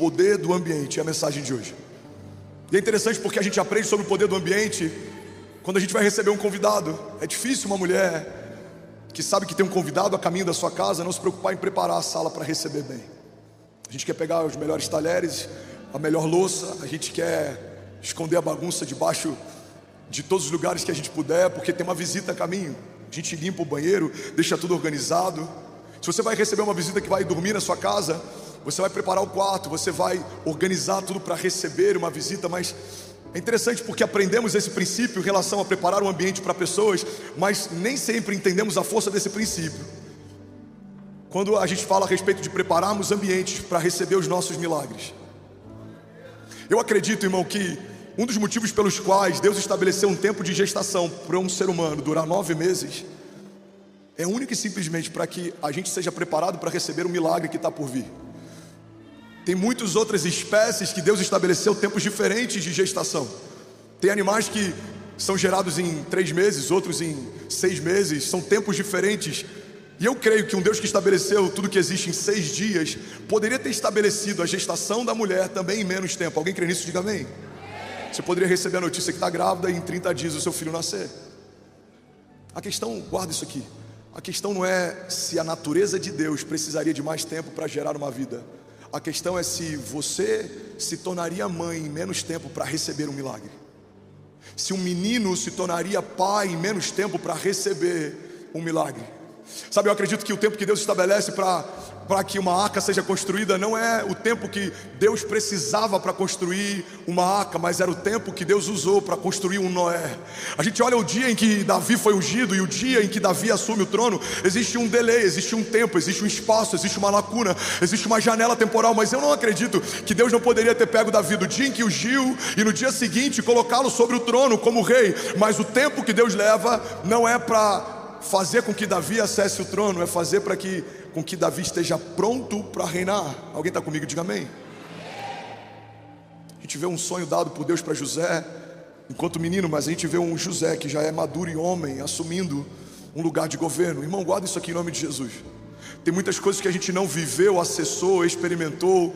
poder do ambiente é a mensagem de hoje. E é interessante porque a gente aprende sobre o poder do ambiente quando a gente vai receber um convidado. É difícil uma mulher que sabe que tem um convidado a caminho da sua casa não se preocupar em preparar a sala para receber bem. A gente quer pegar os melhores talheres, a melhor louça, a gente quer esconder a bagunça debaixo de todos os lugares que a gente puder, porque tem uma visita a caminho. A gente limpa o banheiro, deixa tudo organizado. Se você vai receber uma visita que vai dormir na sua casa, você vai preparar o quarto, você vai organizar tudo para receber uma visita. Mas é interessante porque aprendemos esse princípio em relação a preparar um ambiente para pessoas, mas nem sempre entendemos a força desse princípio quando a gente fala a respeito de prepararmos ambientes para receber os nossos milagres. Eu acredito, irmão, que um dos motivos pelos quais Deus estabeleceu um tempo de gestação para um ser humano durar 9 meses é único e simplesmente para que a gente seja preparado para receber o milagre que está por vir. Tem muitas outras espécies que Deus estabeleceu tempos diferentes de gestação. Tem animais que são gerados em 3 meses, outros em 6 meses, são tempos diferentes. E eu creio que um Deus que estabeleceu tudo que existe em 6 dias poderia ter estabelecido a gestação da mulher também em menos tempo. Alguém crê nisso? Diga amém. Você poderia receber a notícia que está grávida e em 30 dias o seu filho nascer. A questão, guarda isso aqui, a questão não é se a natureza de Deus precisaria de mais tempo para gerar uma vida. A questão é se você se tornaria mãe em menos tempo para receber um milagre. Se um menino se tornaria pai em menos tempo para receber um milagre. Sabe, eu acredito que o tempo que Deus estabelece para que uma arca seja construída não é o tempo que Deus precisava para construir uma arca, mas era o tempo que Deus usou para construir um Noé. A gente olha o dia em que Davi foi ungido e o dia em que Davi assume o trono. Existe um delay, existe um tempo, existe um espaço, existe uma lacuna, existe uma janela temporal. Mas eu não acredito que Deus não poderia ter pego Davi do dia em que ungiu e no dia seguinte colocá-lo sobre o trono como rei. Mas o tempo que Deus leva não é para fazer com que Davi acesse o trono, é fazer com que Davi esteja pronto para reinar. Alguém está comigo? Diga amém. A gente vê um sonho dado por Deus para José enquanto menino, mas a gente vê um José que já é maduro e homem, assumindo um lugar de governo. Irmão, guarda isso aqui em nome de Jesus. Tem muitas coisas que a gente não viveu, acessou, experimentou,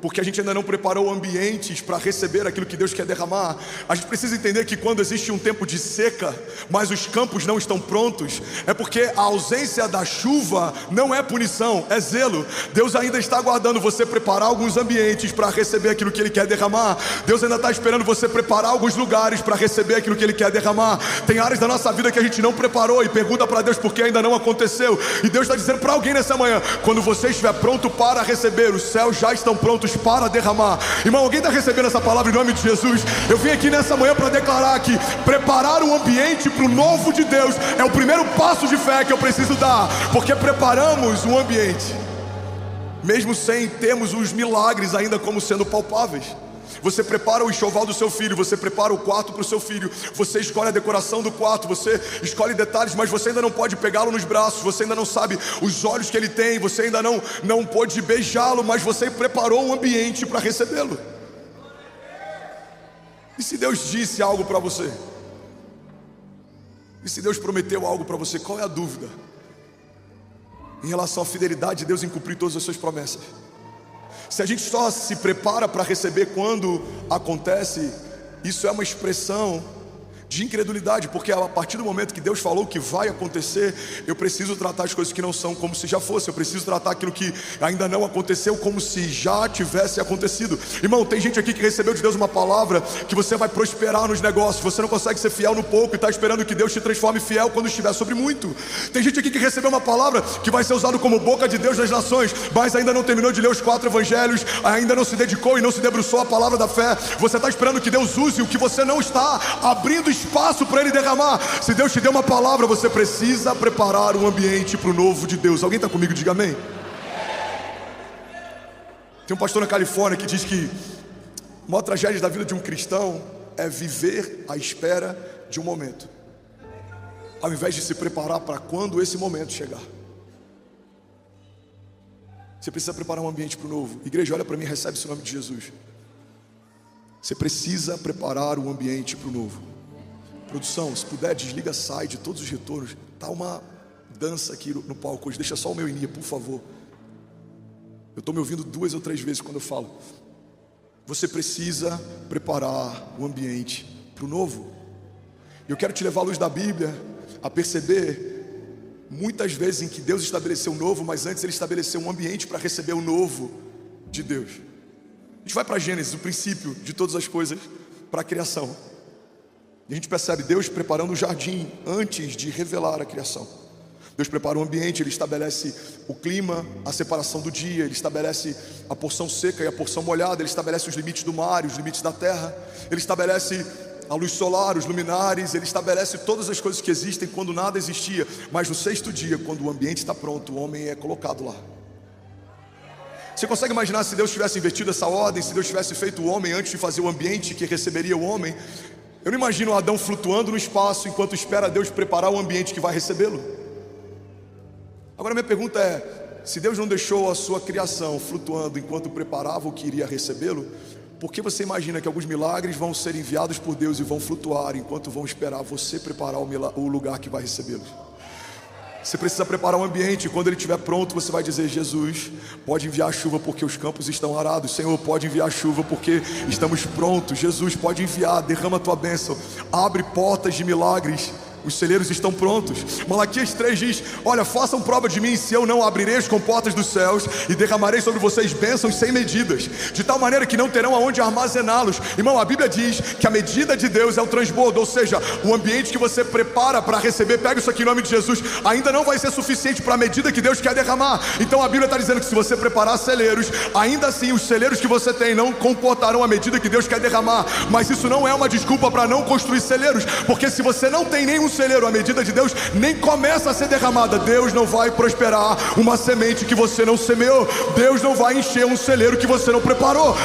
porque a gente ainda não preparou ambientes para receber aquilo que Deus quer derramar. A gente precisa entender que quando existe um tempo de seca, mas os campos não estão prontos, é porque a ausência da chuva não é punição, é zelo. Deus ainda está aguardando você preparar alguns ambientes para receber aquilo que Ele quer derramar. Deus ainda está esperando você preparar alguns lugares para receber aquilo que Ele quer derramar. Tem áreas da nossa vida que a gente não preparou e pergunta para Deus por que ainda não aconteceu. E Deus está dizendo para alguém nessa manhã: quando você estiver pronto para receber, os céus já estão prontos para derramar. Irmão, alguém está recebendo essa palavra em nome de Jesus? Eu vim aqui nessa manhã para declarar que preparar um ambiente para o novo de Deus é o primeiro passo de fé que eu preciso dar, porque preparamos um ambiente mesmo sem termos os milagres ainda como sendo palpáveis. Você prepara o enxoval do seu filho, você prepara o quarto para o seu filho, você escolhe a decoração do quarto, você escolhe detalhes, mas você ainda não pode pegá-lo nos braços, você ainda não sabe os olhos que ele tem, você ainda não pode beijá-lo, mas você preparou um ambiente para recebê-lo. E se Deus disse algo para você? E se Deus prometeu algo para você? Qual é a dúvida em relação à fidelidade de Deus em cumprir todas as suas promessas? Se a gente só se prepara para receber quando acontece, isso é uma expressão de incredulidade, porque a partir do momento que Deus falou que vai acontecer, eu preciso tratar as coisas que não são como se já fosse, eu preciso tratar aquilo que ainda não aconteceu como se já tivesse acontecido. Irmão, tem gente aqui que recebeu de Deus uma palavra que você vai prosperar nos negócios, você não consegue ser fiel no pouco e está esperando que Deus te transforme fiel quando estiver sobre muito. Tem gente aqui que recebeu uma palavra que vai ser usado como boca de Deus nas nações, mas ainda não terminou de ler os 4 evangelhos, ainda não se dedicou e não se debruçou à palavra da fé. Você está esperando que Deus use o que você não está abrindo espaço para Ele derramar. Se Deus te deu uma palavra, você precisa preparar um ambiente para o novo de Deus. Alguém está comigo? Diga amém. Tem um pastor na Califórnia que diz que a maior tragédia da vida de um cristão é viver à espera de um momento, ao invés de se preparar para quando esse momento chegar. Você precisa preparar um ambiente para o novo. Igreja, olha para mim, recebe esse nome de Jesus. Você precisa preparar um ambiente para o novo. Produção, se puder, desliga, sai de todos os retornos. Tá uma dança aqui no palco hoje. Deixa só o meu início, por favor. Eu estou me ouvindo 2 ou 3 vezes quando eu falo. você precisa preparar o ambiente para o novo. Eu quero te levar à luz da Bíblia a perceber muitas vezes em que Deus estabeleceu o novo, mas antes Ele estabeleceu um ambiente para receber o novo de Deus. A gente vai para Gênesis, o princípio de todas as coisas, para a criação. E a gente percebe Deus preparando o jardim antes de revelar a criação. Deus prepara o ambiente, Ele estabelece o clima, a separação do dia, Ele estabelece a porção seca e a porção molhada, Ele estabelece os limites do mar, os limites da terra, Ele estabelece a luz solar, os luminares, Ele estabelece todas as coisas que existem quando nada existia. Mas no sexto dia, quando o ambiente está pronto, o homem é colocado lá. Você consegue imaginar se Deus tivesse invertido essa ordem, se Deus tivesse feito o homem antes de fazer o ambiente que receberia o homem? Eu não imagino Adão flutuando no espaço enquanto espera Deus preparar o ambiente que vai recebê-lo. Agora minha pergunta é, se Deus não deixou a sua criação flutuando enquanto preparava o que iria recebê-lo, por que você imagina que alguns milagres vão ser enviados por Deus e vão flutuar enquanto vão esperar você preparar o lugar que vai recebê-los? Você precisa preparar um ambiente, e quando ele estiver pronto você vai dizer: Jesus, pode enviar chuva porque os campos estão arados. Senhor, pode enviar chuva porque estamos prontos. Jesus, pode enviar, derrama a tua bênção, abre portas de milagres. Os celeiros estão prontos. Malaquias 3 diz: olha, façam prova de mim, se eu não abrirei as comportas dos céus e derramarei sobre vocês bênçãos sem medidas, de tal maneira que não terão aonde armazená-los. Irmão, a Bíblia diz que a medida de Deus é o transbordo, ou seja, o ambiente que você prepara para receber, pega isso aqui em nome de Jesus, ainda não vai ser suficiente para a medida que Deus quer derramar. Então a Bíblia está dizendo que se você preparar celeiros, ainda assim os celeiros que você tem não comportarão a medida que Deus quer derramar. Mas isso não é uma desculpa para não construir celeiros, porque se você não tem nenhum celeiro, a medida de Deus nem começa a ser derramada, Deus não vai prosperar uma semente que você não semeou. Deus não vai encher um celeiro que você não preparou.